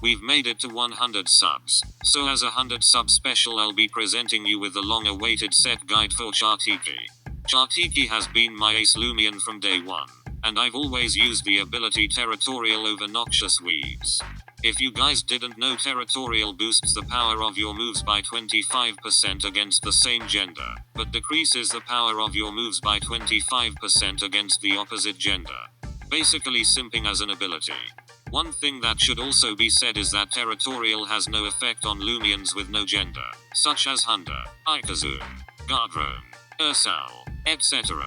We've made it to 100 subs, so as a 100 sub special I'll be presenting you with the long-awaited set guide for Chartiki. Chartiki has been my ace Loomian from day one, and I've always used the ability territorial over Noxious weaves. If you guys didn't know, territorial boosts the power of your moves by 25% against the same gender, but decreases the power of your moves by 25% against the opposite gender. Basically simping as an ability. One thing that should also be said is that territorial has no effect on Loomians with no gender, such as Hunter, Ikazoon, Guardian, Ursal, etc.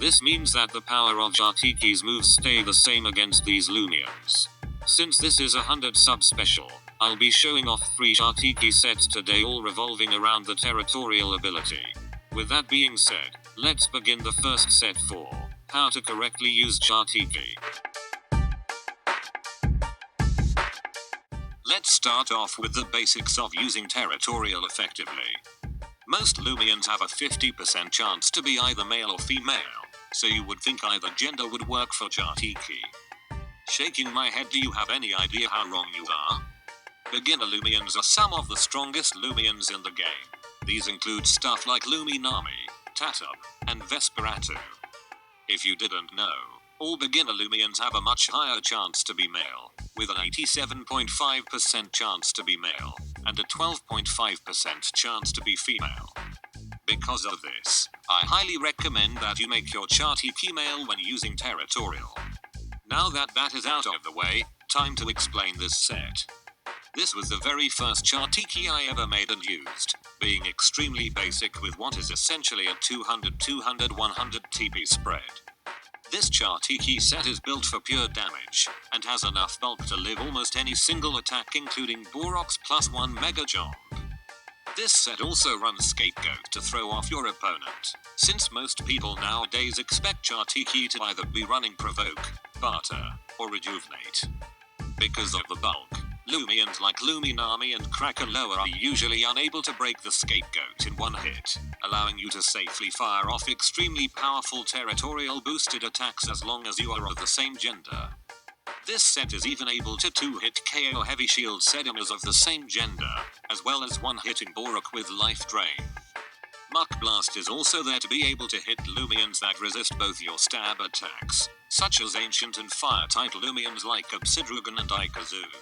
This means that the power of Chartiki's moves stay the same against these Loomians. Since this is a 100 sub special, I'll be showing off 3 Chartiki sets today, all revolving around the territorial ability. With that being said, let's begin the first set for how to correctly use Chartiki. Let's start off with the basics of using territorial effectively. Most Loomians have a 50% chance to be either male or female, so you would think either gender would work for Chartiki. Shaking my head, do you have any idea how wrong you are? Beginner Loomians are some of the strongest Loomians in the game. These include stuff like Loominami, Tatub, and Vesperatu. If you didn't know, all beginner Loomians have a much higher chance to be male, with an 87.5% chance to be male, and a 12.5% chance to be female. Because of this, I highly recommend that you make your Chartiki male when using territorial. Now that is out of the way, time to explain this set. This was the very first Chartiki I ever made and used, being extremely basic with what is essentially a 200-100 TP spread. This Chartiki set is built for pure damage, and has enough bulk to live almost any single attack including Borok's +1 Mega Jump. This set also runs Scapegoat to throw off your opponent, since most people nowadays expect Chartiki to either be running Provoke, Barter, or Rejuvenate. Because of the bulk, Loomians like Loominami and Krakaloa are usually unable to break the Scapegoat in one hit, allowing you to safely fire off extremely powerful territorial boosted attacks as long as you are of the same gender. This set is even able to 2-hit KO heavy shield Sedimas of the same gender, as well as 1-hitting Borok with Life Drain. Muck Blast is also there to be able to hit Loomians that resist both your stab attacks, such as Ancient and Fire-type Loomians like Obsidragon and Ikazoon.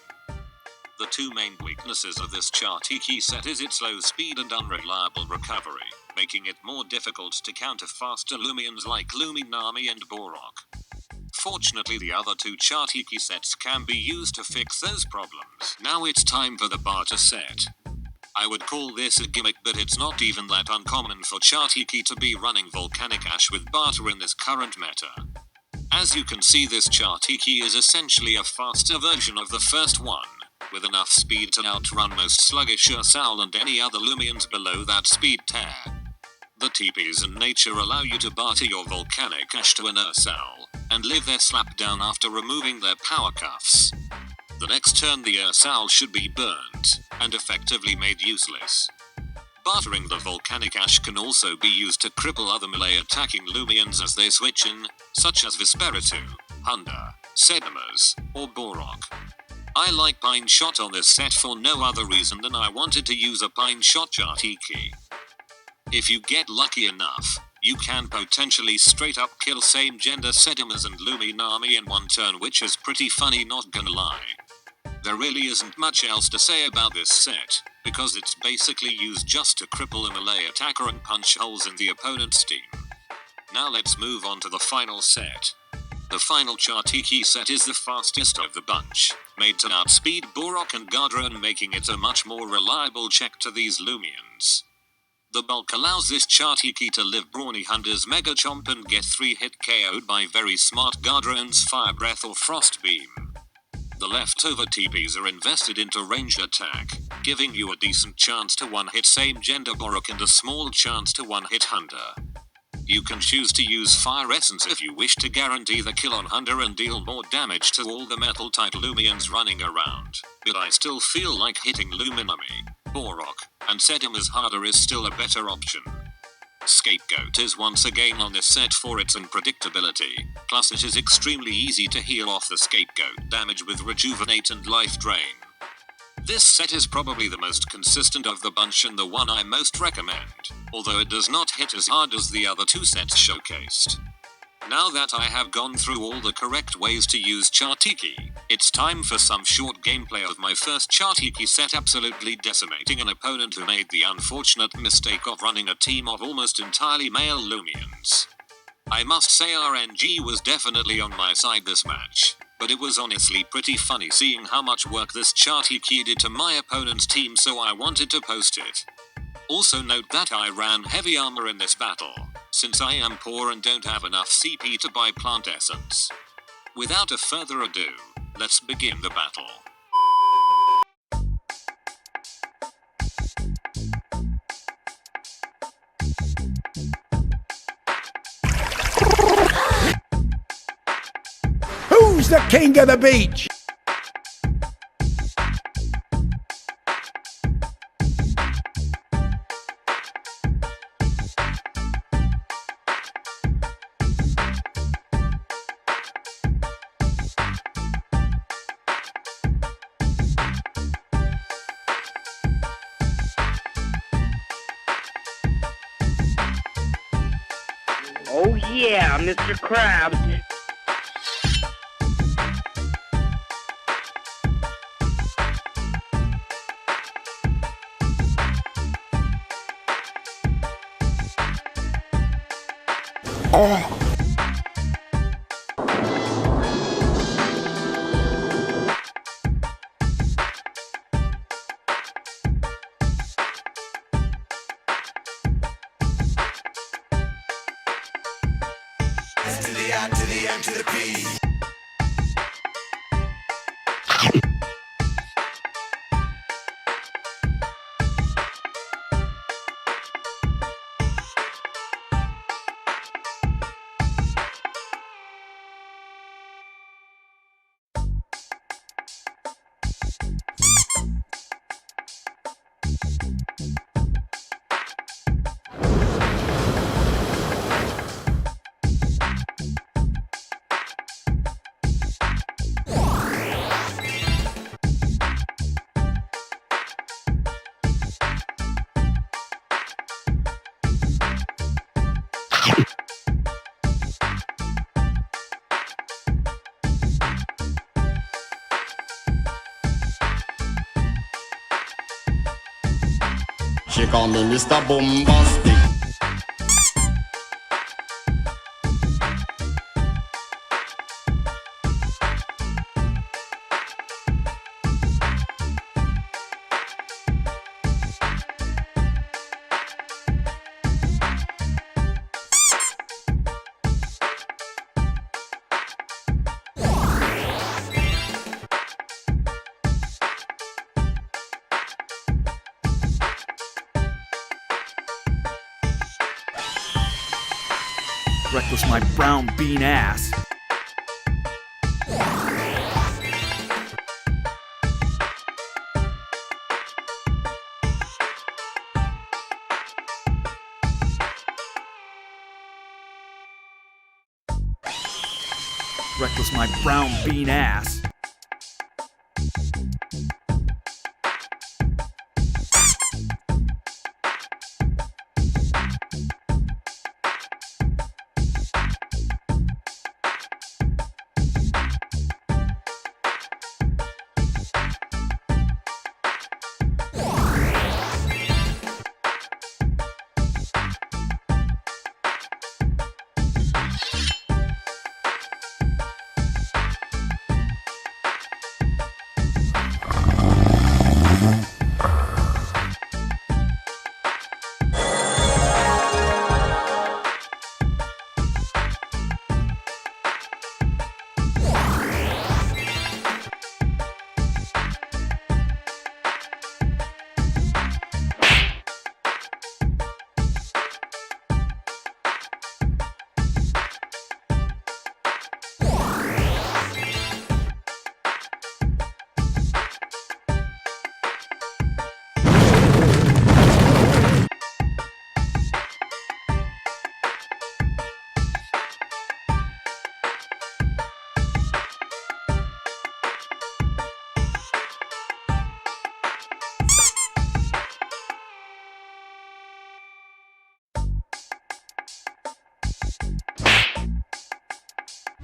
The two main weaknesses of this Chartiki set is its low speed and unreliable recovery, making it more difficult to counter faster Loomians like Loominami and Borok. Fortunately, the other two Chartiki sets can be used to fix those problems. Now it's time for the Barter set. I would call this a gimmick, but it's not even that uncommon for Chartiki to be running Volcanic Ash with Barter in this current meta. As you can see, this Chartiki is essentially a faster version of the first one, with enough speed to outrun most sluggish Ursal and any other Loomians below that speed tier. The TPs in nature allow you to barter your Volcanic Ash to an Ursal, and live their slapdown after removing their power cuffs. The next turn the Ursal should be burnt, and effectively made useless. Bartering the Volcanic Ash can also be used to cripple other melee attacking Loomians as they switch in, such as Vesperatu, Hunter, Sedimas, or Borok. I like Pine Shot on this set for no other reason than I wanted to use a Pine Shot Chartiki. If you get lucky enough, you can potentially straight up kill same gender Sedimas and Loominami in one turn, which is pretty funny, not gonna lie. There really isn't much else to say about this set, because it's basically used just to cripple a melee attacker and punch holes in the opponent's team. Now let's move on to the final set. The final Chartiki set is the fastest of the bunch, made to outspeed Borok and Guardian, making it a much more reliable check to these Loomians. The bulk allows this Chartiki to live Brawny Hunter's Mega Chomp and get 3-hit KO'd by very smart Guardian's Fire Breath or Frost Beam. The leftover TPs are invested into ranged attack, giving you a decent chance to one-hit same gender Borok and a small chance to one-hit Hunter. You can choose to use Fire Essence if you wish to guarantee the kill on Hunter and deal more damage to all the metal-type Loomians running around, but I still feel like hitting Loominami, Borok, and Sedimas harder is still a better option. Scapegoat is once again on this set for its unpredictability, plus it is extremely easy to heal off the Scapegoat damage with Rejuvenate and Life Drain. This set is probably the most consistent of the bunch and the one I most recommend, although it does not hit as hard as the other two sets showcased. Now that I have gone through all the correct ways to use Chartiki, it's time for some short gameplay of my first Chartiki set absolutely decimating an opponent who made the unfortunate mistake of running a team of almost entirely male Loomians. I must say RNG was definitely on my side this match, but it was honestly pretty funny seeing how much work this Chartiki did to my opponent's team, so I wanted to post it. Also note that I ran heavy armor in this battle, since I am poor and don't have enough CP to buy plant essence. Without a further ado, let's begin the battle. Who's the king of the beach? Oh yeah, Mr. Krabs. To the I, to the M, to the P. She call me Mr. Bombastic. Reckless my brown bean ass. Reckless my brown bean ass.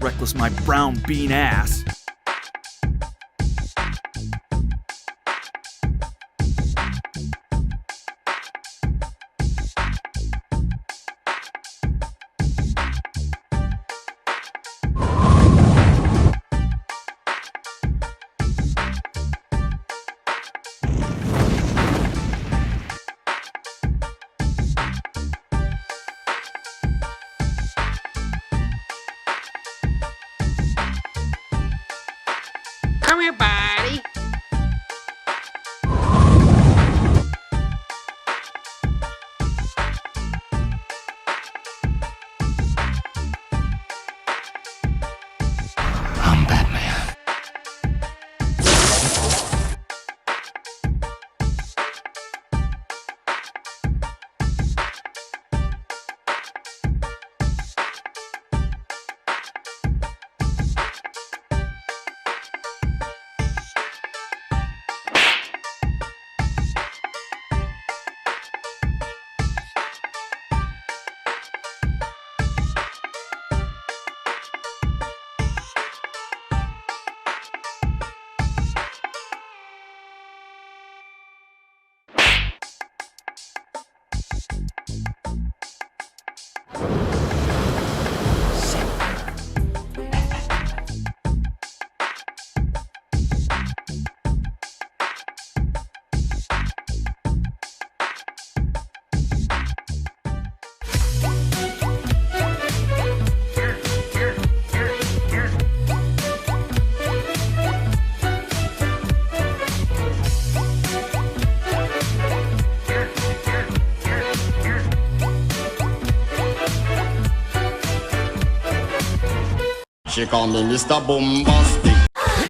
Reckless my brown bean ass. Come here, buddy. I'm Batman. She call me Mr. Bombastic.